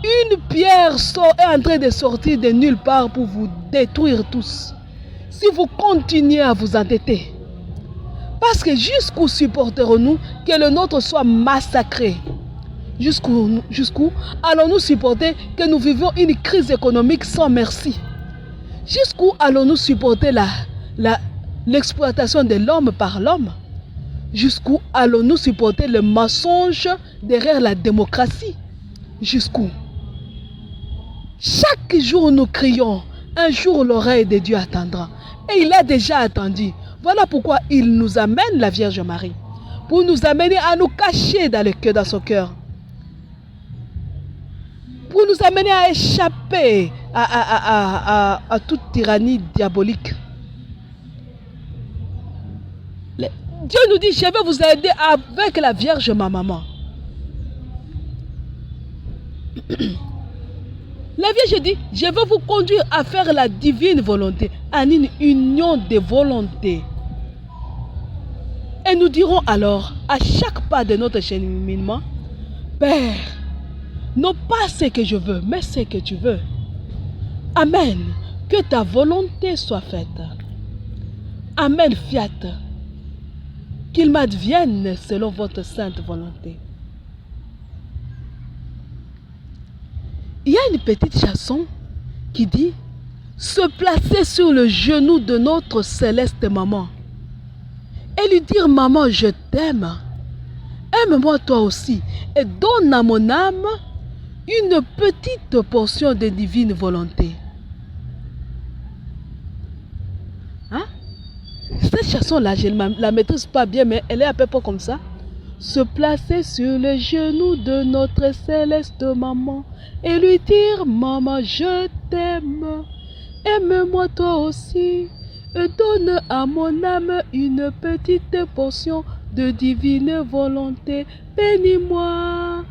Une pierre est en train de sortir de nulle part pour vous détruire tous. Si vous continuez à vous entêter. Parce que jusqu'où supporterons-nous que le nôtre soit massacré? Jusqu'où allons-nous supporter que nous vivions une crise économique sans merci? Jusqu'où allons-nous supporter l'exploitation de l'homme par l'homme? Jusqu'où allons-nous supporter le mensonge derrière la démocratie? Jusqu'où? Chaque jour nous crions, un jour l'oreille de Dieu attendra. Et il a déjà attendu. Voilà pourquoi il nous amène la Vierge Marie. Pour nous amener à nous cacher dans son cœur. Pour nous amener à échapper à toute tyrannie diabolique. Dieu nous dit, je vais vous aider avec la Vierge, ma maman. La Vierge dit, je vais vous conduire à faire la divine volonté, en une union de volonté. Et nous dirons alors, à chaque pas de notre cheminement, Père, non pas ce que je veux, mais ce que tu veux. Amen. Que ta volonté soit faite. Amen, fiat. Qu'il m'advienne selon votre sainte volonté. Il y a une petite chanson qui dit se placer sur le genou de notre céleste maman et lui dire: maman, je t'aime. Aime-moi toi aussi et donne à mon âme une petite portion de divine volonté. Hein? Cette chanson-là, je ne la maîtrise pas bien, mais elle est à peu près comme ça. Se placer sur le genou de notre céleste maman et lui dire: maman, je t'aime. Aime-moi toi aussi et donne à mon âme une petite portion de divine volonté. Bénis-moi,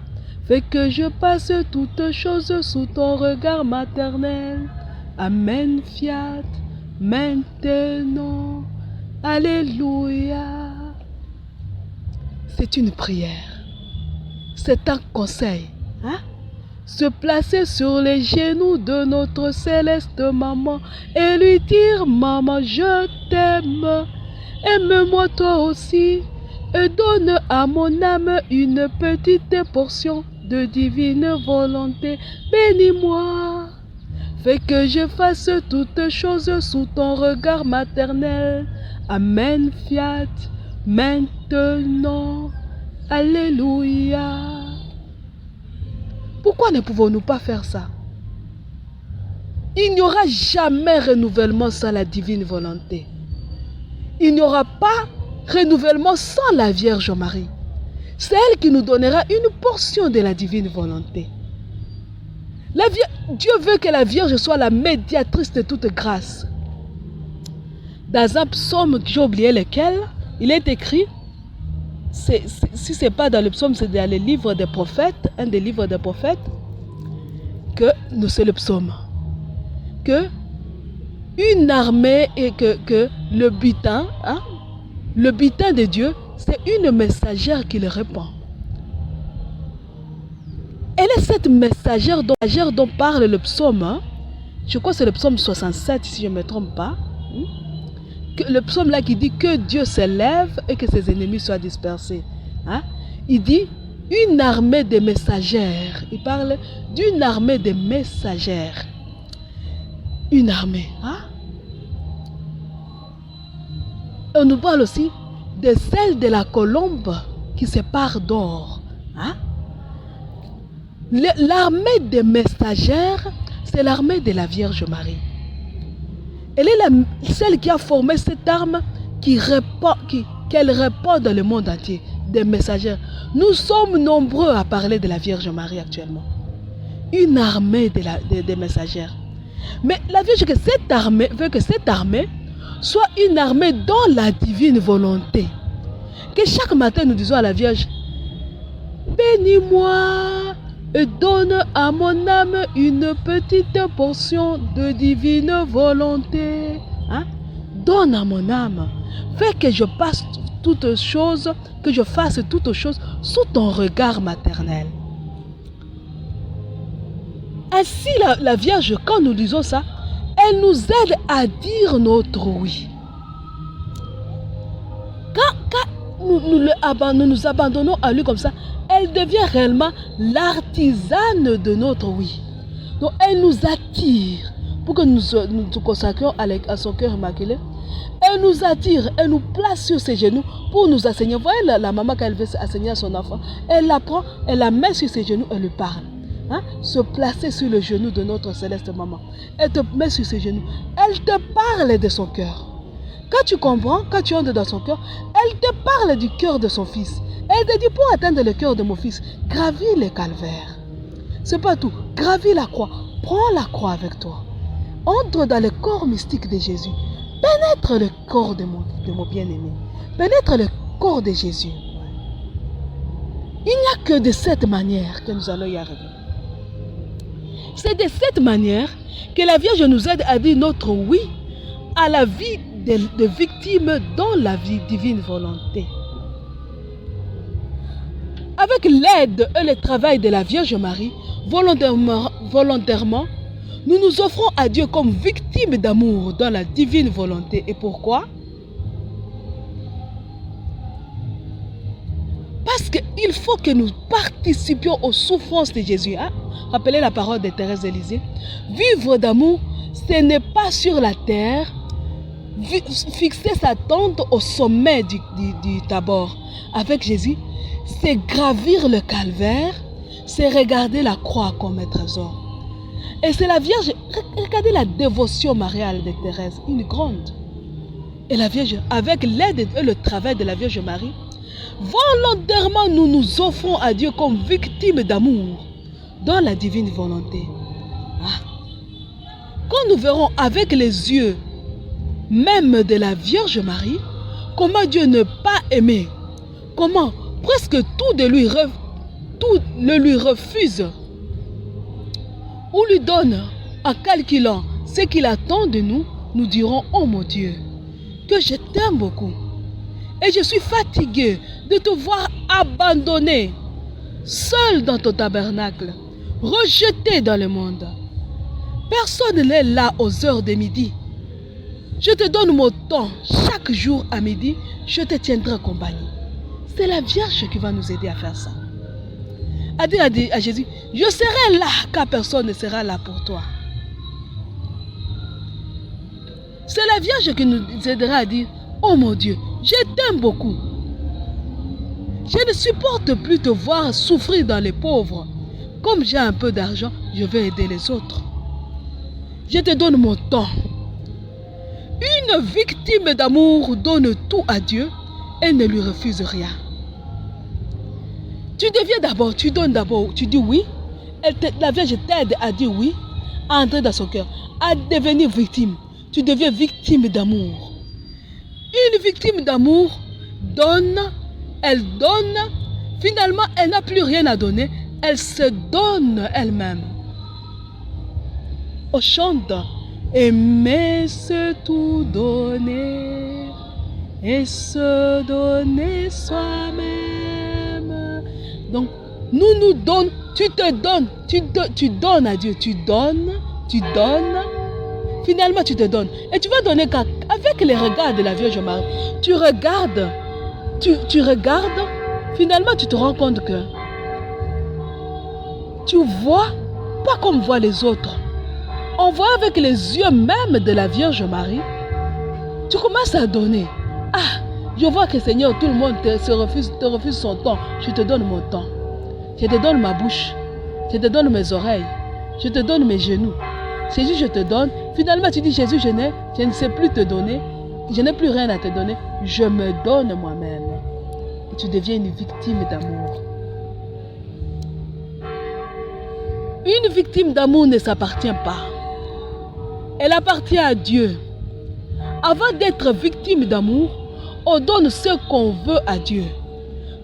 fais que je passe toutes choses sous ton regard maternel. Amen, fiat, maintenant. Alléluia. C'est une prière. C'est un conseil. Hein? Se placer sur les genoux de notre céleste maman et lui dire: maman, je t'aime. Aime-moi toi aussi et donne à mon âme une petite portion de divine volonté. Bénis-moi, fais que je fasse toutes choses sous ton regard maternel. Amen, fiat, maintenant. Alléluia. Pourquoi ne pouvons-nous pas faire ça? Il n'y aura jamais renouvellement sans la divine volonté. Il n'y aura pas renouvellement sans la Vierge Marie. C'est elle qui nous donnera une portion de la divine volonté. Dieu veut que la Vierge soit la médiatrice de toute grâce. Dans un psaume, j'ai oublié lequel, il est écrit, si ce n'est pas dans le psaume, c'est dans le livre des prophètes, un des livres des prophètes, que c'est le psaume. Que une armée et que le butin, hein, le butin de Dieu, c'est une messagère qui le répand. Elle est cette messagère dont parle le psaume. Hein. Je crois que c'est le psaume 67, si je ne me trompe pas. Le psaume là qui dit que Dieu s'élève et que ses ennemis soient dispersés. Hein? Il dit une armée de messagères. Il parle d'une armée de messagères. Une armée. Hein? On nous parle aussi de celle de la colombe qui se part d'or. Hein? L'armée des messagères, c'est l'armée de la Vierge Marie. Elle est celle qui a formé cette arme qu'elle répand dans le monde entier, des messagères. Nous sommes nombreux à parler de la Vierge Marie actuellement. Une armée des messagères. Mais la Vierge veut que cette armée soit une armée dans la divine volonté. Que chaque matin nous disons à la Vierge: bénis-moi et donne à mon âme une petite portion de divine volonté. Hein? Donne à mon âme. Fais que je fasse toutes choses sous ton regard maternel. Ainsi, la Vierge, quand nous disons ça, elle nous aide à dire notre oui. Quand nous nous abandonnons à lui comme ça, elle devient réellement l'artisane de notre oui. Donc elle nous attire pour que nous nous consacrions à son cœur immaculé. Elle nous attire, elle nous place sur ses genoux pour nous enseigner. Vous voyez la maman quand elle veut enseigner à son enfant, elle la prend, elle la met sur ses genoux, elle lui parle. Hein? Se placer sur le genou de notre céleste maman. Elle te met sur ses genoux. Elle te parle de son cœur. Quand tu comprends, quand tu entres dans son cœur, elle te parle du cœur de son fils. Elle te dit: pour atteindre le cœur de mon fils, gravis le calvaire. C'est pas tout. Gravis la croix. Prends la croix avec toi. Entre dans le corps mystique de Jésus. Pénètre le corps de mon bien-aimé. Pénètre le corps de Jésus. Il n'y a que de cette manière que nous allons y arriver. C'est de cette manière que la Vierge nous aide à dire notre oui à la vie de victimes dans la vie divine volonté. Avec l'aide et le travail de la Vierge Marie, volontairement, nous nous offrons à Dieu comme victimes d'amour dans la divine volonté. Et pourquoi? Parce qu'il faut que nous participions aux souffrances de Jésus. Hein? Rappelez la parole de Thérèse d'Élysée. Vivre d'amour, ce n'est pas sur la terre. Fixer sa tente au sommet du Tabor avec Jésus, c'est gravir le calvaire, c'est regarder la croix comme un trésor. Et c'est la Vierge, regardez la dévotion mariale de Thérèse, une grande. Et la Vierge, avec l'aide et le travail de la Vierge Marie, volontairement nous nous offrons à Dieu comme victimes d'amour dans la divine volonté. Ah. Quand nous verrons avec les yeux même de la Vierge Marie, comment Dieu ne pas aimer, comment presque tout le lui refuse ou lui donne en calculant ce qu'il attend de nous, nous dirons, oh mon Dieu, que je t'aime beaucoup et je suis fatigué de te voir abandonné, seul dans ton tabernacle, rejeté dans le monde. Personne n'est là aux heures de midi. Je te donne mon temps chaque jour à midi, je te tiendrai compagnie. C'est la Vierge qui va nous aider à faire ça. A dit à Jésus, je serai là car personne ne sera là pour toi. C'est la Vierge qui nous aidera à dire, oh mon Dieu, je t'aime beaucoup. Je ne supporte plus te voir souffrir dans les pauvres. Comme j'ai un peu d'argent, je vais aider les autres. Je te donne mon temps. Une victime d'amour donne tout à Dieu et ne lui refuse rien. Tu deviens d'abord, tu donnes d'abord, tu dis oui. La Vierge t'aide à dire oui, à entrer dans son cœur, à devenir victime. Tu deviens victime d'amour. Une victime d'amour donne, elle donne, finalement elle n'a plus rien à donner, elle se donne elle-même. On chante. Aimer, c'est tout donner et se donner soi-même. Donc, nous donnons, tu te donnes, tu donnes à Dieu, tu donnes, finalement tu te donnes. Et tu vas donner avec les regards de la Vierge Marie. Tu regardes, tu regardes, finalement tu te rends compte que tu vois pas comme voient les autres. On voit avec les yeux même de la Vierge Marie, tu commences à donner. Ah, je vois que Seigneur, tout le monde te refuse son temps. Je te donne mon temps. Je te donne ma bouche. Je te donne mes oreilles. Je te donne mes genoux. Jésus, je te donne. Finalement, tu dis, Jésus, je ne sais plus te donner. Je n'ai plus rien à te donner. Je me donne moi-même. Et tu deviens une victime d'amour. Une victime d'amour ne s'appartient pas. Elle appartient à Dieu. Avant d'être victime d'amour, on donne ce qu'on veut à Dieu.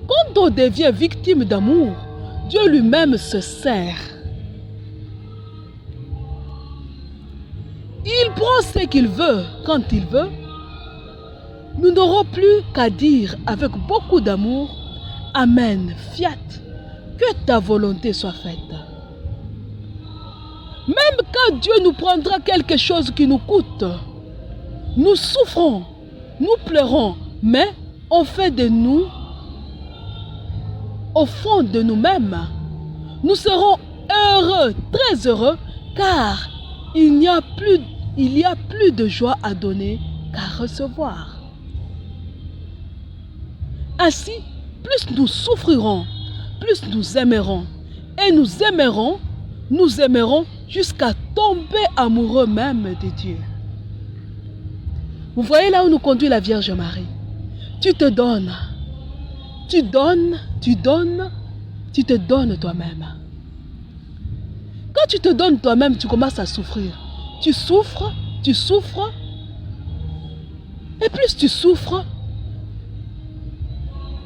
Quand on devient victime d'amour, Dieu lui-même se sert. Il prend ce qu'il veut quand il veut. Nous n'aurons plus qu'à dire avec beaucoup d'amour, Amen, fiat, que ta volonté soit faite. Même quand Dieu nous prendra quelque chose qui nous coûte, nous souffrons, nous pleurons, mais on fait de nous, au fond de nous-mêmes, nous serons heureux, très heureux, car il y a plus de joie à donner qu'à recevoir. Ainsi, plus nous souffrirons, plus nous aimerons, et nous aimerons jusqu'à tomber amoureux même de Dieu. Vous voyez là où nous conduit la Vierge Marie. Tu te donnes, tu te donnes toi-même. Quand tu te donnes toi-même, tu commences à souffrir. Tu souffres, et plus tu souffres,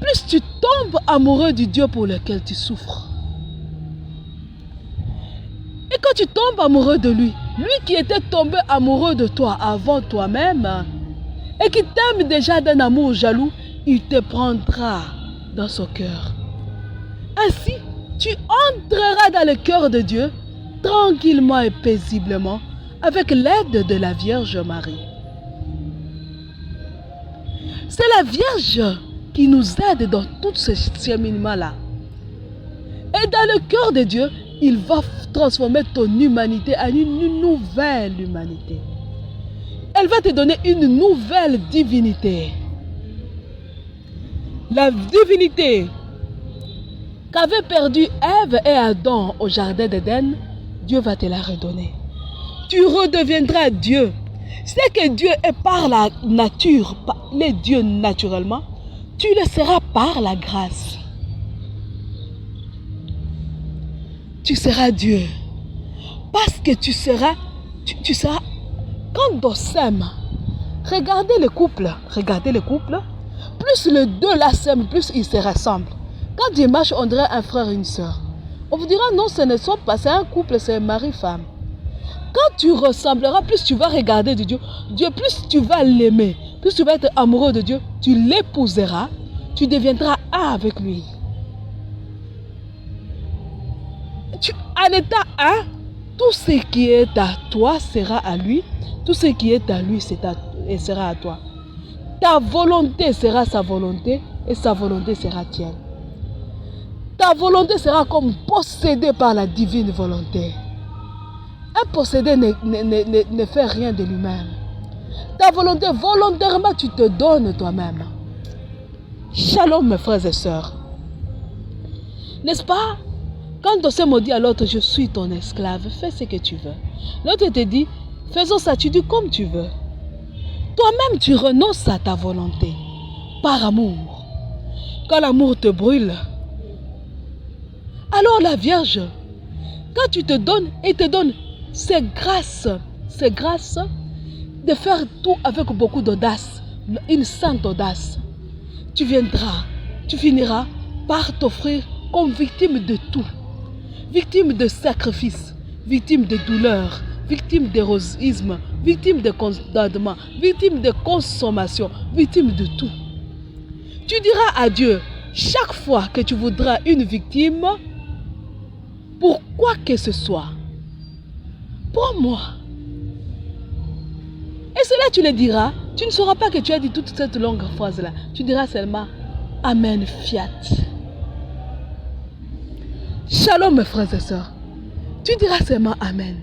plus tu tombes amoureux du Dieu pour lequel tu souffres. Et quand tu tombes amoureux de lui, lui qui était tombé amoureux de toi avant toi-même, et qui t'aime déjà d'un amour jaloux, il te prendra dans son cœur. Ainsi, tu entreras dans le cœur de Dieu, tranquillement et paisiblement, avec l'aide de la Vierge Marie. C'est la Vierge qui nous aide dans tout ce cheminement-là. Et dans le cœur de Dieu, il va transformer ton humanité en une nouvelle humanité. Elle va te donner une nouvelle divinité. La divinité qu'avaient perdu Ève et Adam au jardin d'Éden, Dieu va te la redonner. Tu redeviendras Dieu. C'est que Dieu est par la nature, les dieux naturellement, tu le seras par la grâce. Tu seras Dieu. Parce que tu seras, quand on s'aime, regardez le couple, plus les deux là s'aiment, plus ils se ressemblent. Quand ils marchent, on dirait un frère et une soeur. On vous dira non, ce ne sont pas, c'est un couple, c'est mari-femme. Quand tu ressembleras, plus tu vas regarder de Dieu, plus tu vas l'aimer, plus tu vas être amoureux de Dieu, tu l'épouseras, tu deviendras un avec lui. En état un, tout ce qui est à toi sera à lui, tout ce qui est à lui sera à toi. Ta volonté sera sa volonté et sa volonté sera tienne. Ta volonté sera comme possédée par la divine volonté. Un possédé ne fait rien de lui-même. Ta volonté, volontairement, tu te donnes toi-même. Shalom, mes frères et sœurs. N'est-ce pas? Quand on se maudit à l'autre, je suis ton esclave, fais ce que tu veux. L'autre te dit, faisons ça, tu dis comme tu veux. Toi-même, tu renonces à ta volonté, par amour. Quand l'amour te brûle, alors la Vierge, quand tu te donnes, elle te donne ces grâces de faire tout avec beaucoup d'audace, une sainte audace. Tu finiras par t'offrir comme victime de tout. Victime de sacrifice, victime de douleur, victime d'héroïsme, victime de condamnement, victime de consommation, victime de tout. Tu diras à Dieu, chaque fois que tu voudras une victime, pour quoi que ce soit, pour moi. Et cela tu le diras, tu ne sauras pas que tu as dit toute cette longue phrase-là. Tu diras seulement, Amen, fiat. Shalom mes frères et sœurs. Tu diras seulement Amen.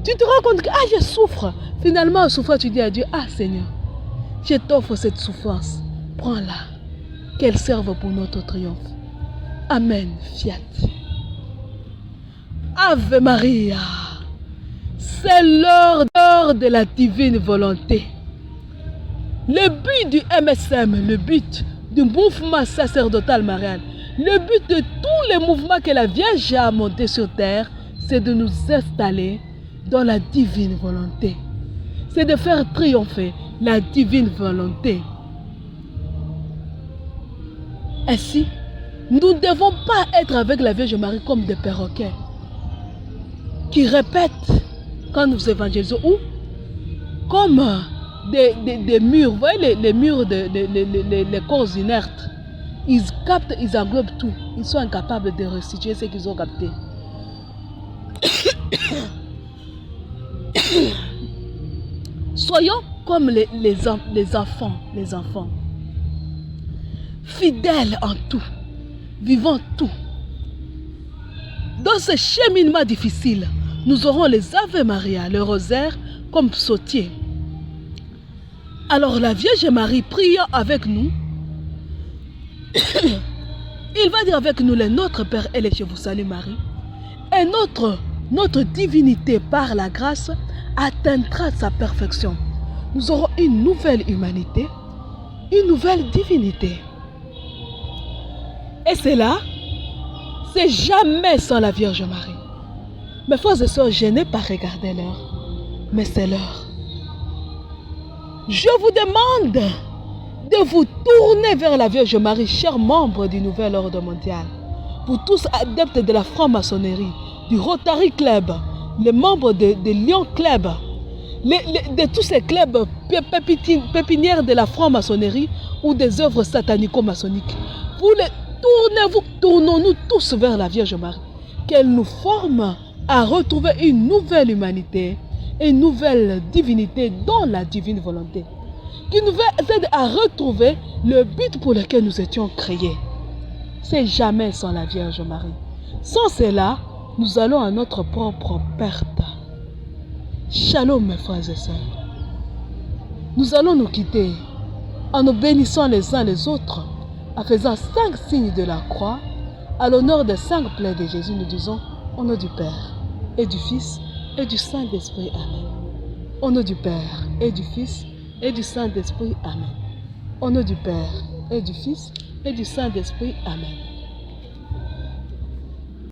Tu te rends compte que je souffre. Finalement en souffrant tu dis à Dieu, Seigneur, je t'offre cette souffrance. Prends-la. Qu'elle serve pour notre triomphe. Amen, fiat. Ave Maria. C'est l'heure de la divine volonté. Le but du MSM, le but du mouvement sacerdotal marial, le but de tous les mouvements que la Vierge a montés sur terre, c'est de nous installer dans la divine volonté. C'est de faire triompher la divine volonté. Ainsi, nous ne devons pas être avec la Vierge Marie comme des perroquets qui répètent quand nous évangélisons ou comme des murs. Vous voyez les murs, les corps inertes. Ils captent, ils englobent tout. Ils sont incapables de restituer ce qu'ils ont capté. Soyons comme les enfants. Fidèles en tout. Vivons tout. Dans ce cheminement difficile, nous aurons les Ave Maria, le rosaire, comme psautier. Alors la Vierge Marie, priant avec nous, il va dire avec nous, le Notre Père, elle est je vous salue Marie, et notre divinité par la grâce atteindra sa perfection. Nous aurons une nouvelle humanité, une nouvelle divinité. Et cela, c'est jamais sans la Vierge Marie. Mes frères et sœurs, je n'ai pas regardé l'heure, mais c'est l'heure. Je vous demande de vous tourner vers la Vierge Marie, chers membres du Nouvel Ordre Mondial. Vous tous adeptes de la franc-maçonnerie, du Rotary Club, les membres de Lion Club, de tous ces clubs pépinières de la franc-maçonnerie ou des œuvres satanico-maçonniques. Tournons-nous tous vers la Vierge Marie, qu'elle nous forme à retrouver une nouvelle humanité, une nouvelle divinité dans la divine volonté. qui nous aide à retrouver le but pour lequel nous étions créés. C'est jamais sans la Vierge Marie. Sans cela, nous allons à notre propre perte. Shalom mes frères et sœurs. Nous allons nous quitter en nous bénissant les uns les autres, en faisant 5 signes de la croix, à l'honneur des 5 plaies de Jésus. Nous disons au nom du Père et du Fils et du Saint-Esprit. Amen. Au nom du Père et du Fils et du Saint-Esprit. Amen. Au nom du Père et du Fils et du Saint-Esprit. Amen.